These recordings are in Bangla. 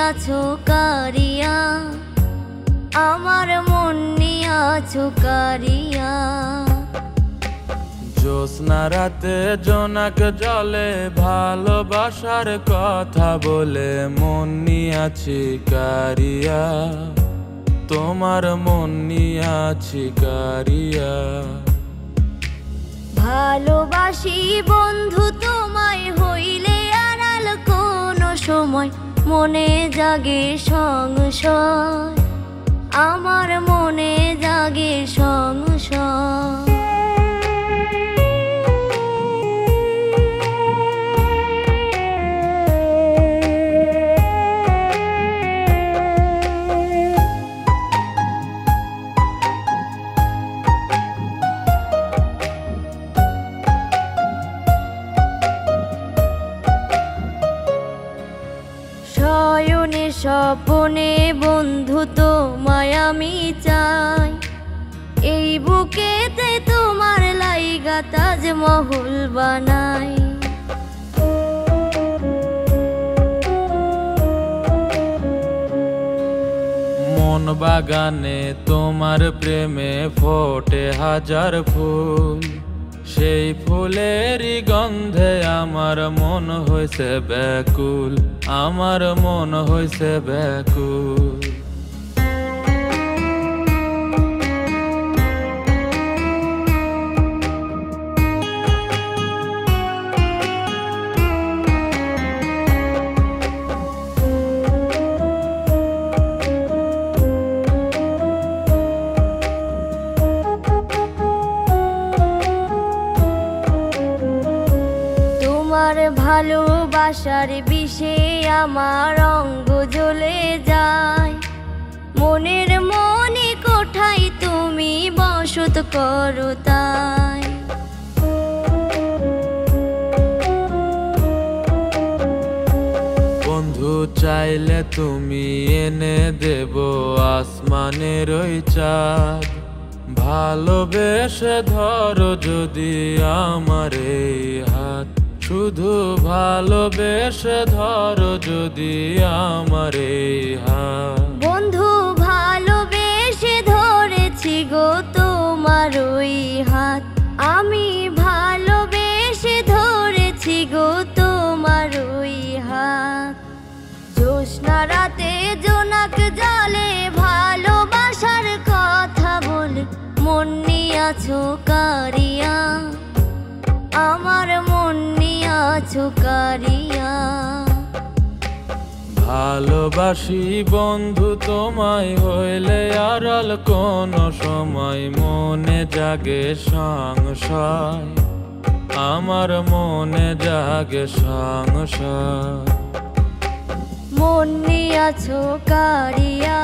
নিয়াছো কারিয়া, আমার মন নিয়াছো কারিয়া। জ্যোৎস্না রাতে জোনাক জলে ভালোবাসার কথা বলে মন নিয়াছি কারিয়া, তোমার মন নিয়াছি কারিয়া। ভালোবাসি বন্ধু তোমায়, হইলে আড়াল কোনো সময় মনে জাগে সংশয়, আমার মনে জাগে সংশয়। শয়নে স্বপনে বন্ধু তোমায় আমি চাই, এই বুকেতে তোমার লাইগা তাজমহল বানাই। মন বাগানে তোমার প্রেমে ফোটে হাজার ফুল, সেই ফুলেরই গন্ধে আমার মন হইছে ব্যাকুল, আমার মন হইছে ব্যাকুল। তোমার ভালোবাসার বিষে আমার অঙ্গ জ্বলে যায়, মনের মনে কোঠায় তুমি বসত করো তাই। বন্ধু চাইলে তুমি এনে দেব আসমানের ওই চাঁদ, ভালোবেসে ধরো যদি আমার এই হাত, শুধু ভালোবেসে ধরো যদি আমার এই হাত। বন্ধু ভালোবেসে ধরেছি গো তোমার ওই হাত, আমি ভালোবেসে ধরেছি গো তোমার ওই হাত। জ্যোৎস্না রাতে জোনাক জলে ভালোবাসার কথা বলে মন নিয়াছো কারিয়া, আমার মন নিয়াছো কারিয়া। ভালোবাসি বন্ধু তোমায়, হইলে আড়াল কোনো সময় মনে জাগে সংশয়, আমার মনে জাগে সংশয়। মন নিয়াছো কারিয়া,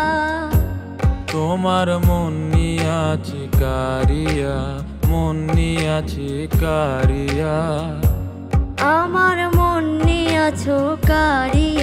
তোমার মন নিয়াছি কারিয়া, মন নিয়াছি কারিয়া। আমার মন নিয়াছো কারিয়া।